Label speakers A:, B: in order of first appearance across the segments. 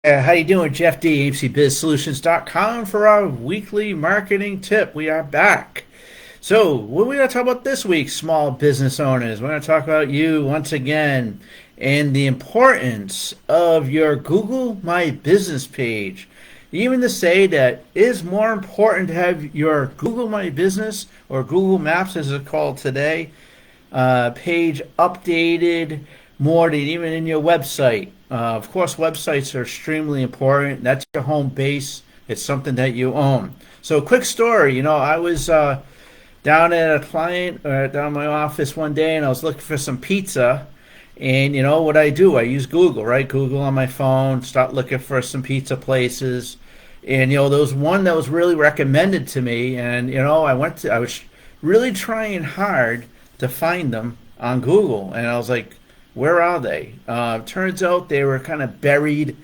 A: How you doing, Jeff D, AMCBizSolutions.com for our weekly marketing tip. We are back. So, what are we going to talk about this week, small business owners? We're going to talk about you once again and the importance of your Google My Business page. Even to say that it is more important to have your Google My Business or Google Maps, as it's called today, page updated more than even in your website. Of course, websites are extremely important. That's your home base. It's something that you own. So, quick story. I was down at a client, down in my office one day, and I was looking for some pizza. And you know what I do? I use Google, right? Google on my phone. Start looking for some pizza places. And there was one that was really recommended to me, and I was really trying hard to find them on Google, and I was like, where are they? Turns out they were kind of buried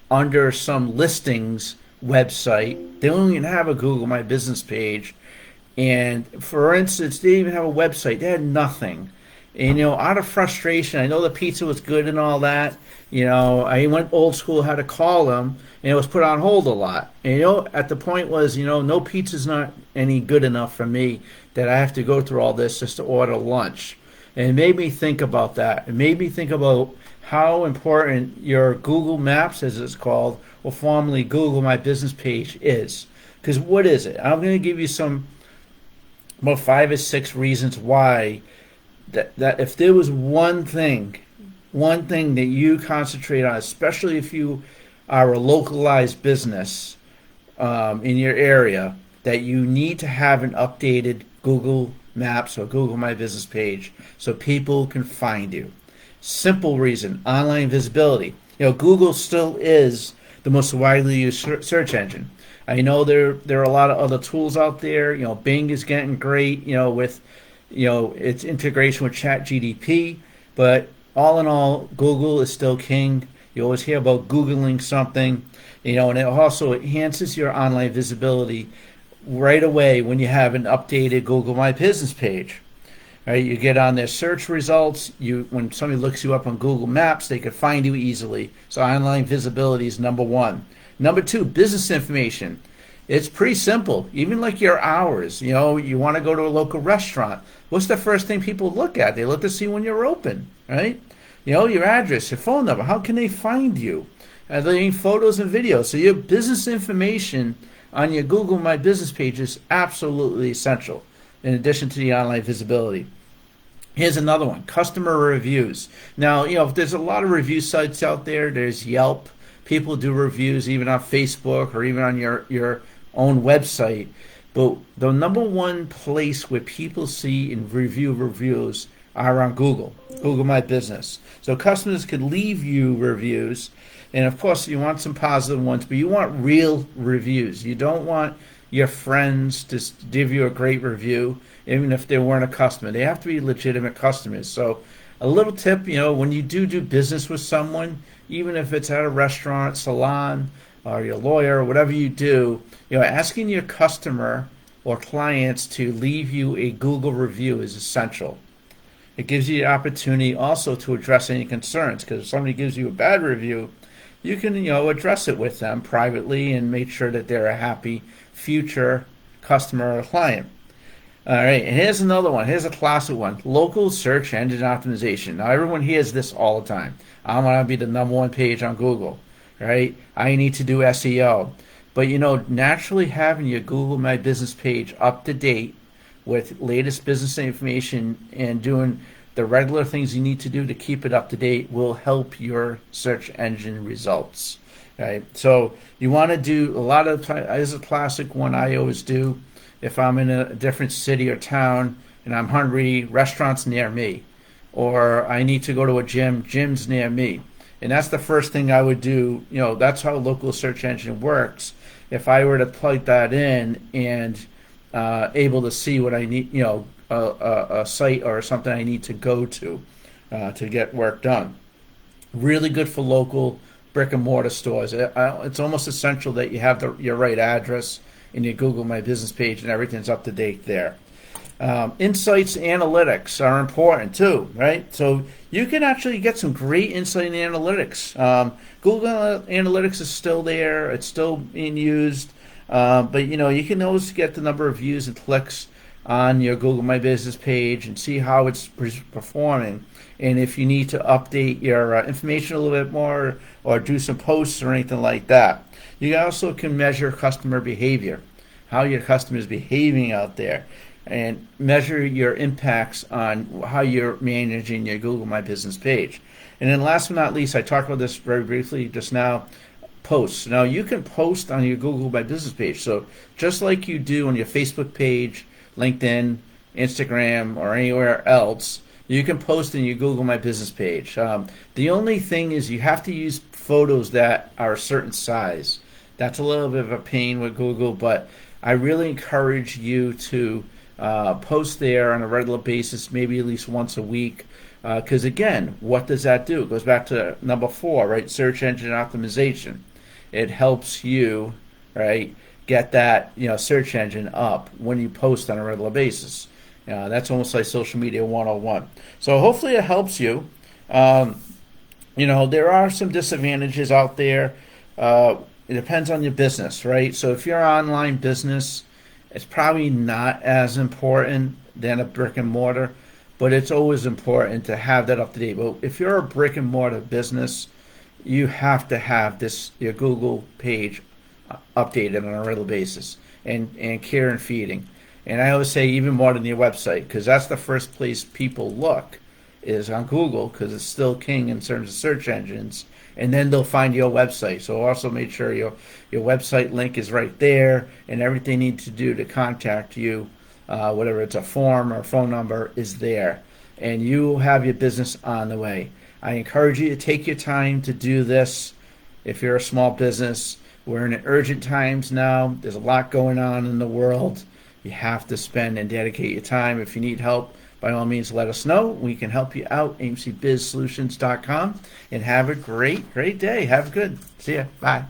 A: under some listings website. They don't even have a Google My Business page. And for instance, they didn't even have a website. They had nothing. And out of frustration, I know the pizza was good and all that. I went old school, had to call them, and it was put on hold a lot. And at the point was, no pizza's not any good enough for me that I have to go through all this just to order lunch. And it made me think about that. It made me think about how important your Google Maps, as it's called, or formerly Google My Business page, is. Because what is it? I'm going to give you about 5 or 6 reasons why that if there was one thing that you concentrate on, especially if you are a localized business in your area, that you need to have an updated Google Maps or Google My Business page so people can find you. Simple reason: online visibility. Google still is the most widely used search engine. I know there are a lot of other tools out there. Bing is getting great. With its integration with ChatGPT, but all in all, Google is still king. You always hear about Googling something, and it also enhances your online visibility right away when you have an updated Google My Business page. Right, you get on their search results. When somebody looks you up on Google Maps, they can find you easily. So online visibility is number one. Number two, business information. It's pretty simple. Even like your hours. You want to go to a local restaurant. What's the first thing people look at? They look to see when you're open, right? Your address, your phone number. How can they find you? They need photos and videos. So your business information on your Google My Business page is absolutely essential, in addition to the online visibility. Here's another one: customer reviews. Now, there's a lot of review sites out there. There's Yelp. People do reviews even on Facebook or even on your own website. But the number one place where people see and review reviews are on Google My Business. So customers could leave you reviews. And of course, you want some positive ones, but you want real reviews. You don't want your friends to give you a great review, even if they weren't a customer. They have to be legitimate customers. So a little tip, when you do business with someone, even if it's at a restaurant, salon, or your lawyer, or whatever you do, asking your customer or clients to leave you a Google review is essential. It gives you the opportunity also to address any concerns, because if somebody gives you a bad review, you can address it with them privately and make sure that they're a happy future customer or client. All right, and here's another one. Here's a classic one: local search engine optimization. Now, everyone hears this all the time. I want to be the number one page on Google, right? I need to do SEO. But naturally having your Google My Business page up to date with latest business information and doing the regular things you need to do to keep it up to date will help your search engine results. Right? So you want to do a lot of times. As a classic one I always do, if I'm in a different city or town and I'm hungry, restaurants near me, or I need to go to a gyms near me. And that's the first thing I would do. That's how local search engine works. If I were to plug that in and able to see what I need, a site or something I need to go to get work done. Really good for local brick and mortar stores. It's almost essential that you have your right address in your Google My Business page and everything's up to date there. Insights analytics are important too, right? So you can actually get some great insight in analytics. Google Analytics is still there; it's still being used, but you can always get the number of views and clicks on your Google My Business page and see how it's performing. And if you need to update your information a little bit more or do some posts or anything like that, you also can measure customer behavior, how your customer is behaving out there, and measure your impacts on how you're managing your Google My Business page. And then last but not least, I talked about this very briefly just now, posts. Now you can post on your Google My Business page. So just like you do on your Facebook page, LinkedIn, Instagram, or anywhere else, you can post in your Google My Business page. The only thing is you have to use photos that are a certain size. That's a little bit of a pain with Google, but I really encourage you to post there on a regular basis, maybe at least once a week. Because again, what does that do? It goes back to number 4, right? Search engine optimization. It helps you, right, get that search engine up when you post on a regular basis. That's almost like social media 101. So hopefully it helps you. There are some disadvantages out there. It depends on your business, right? So if you're an online business, it's probably not as important than a brick and mortar, but it's always important to have that up to date. But if you're a brick and mortar business, you have to have your Google page updated on a regular basis and care and feeding. And I always say even more than your website, because that's the first place people look is on Google, because it's still king in terms of search engines, and then they'll find your website. So also make sure your website link is right there, and everything they need to do to contact you, whether it's a form or a phone number, is there, and you will have your business on the way. I encourage you to take your time to do this. If you're a small business, we're in urgent times now. There's a lot going on in the world. You have to spend and dedicate your time. If you need help, by all means, let us know. We can help you out, amcbizsolutions.com. And have a great day. Have a good. See ya. Bye.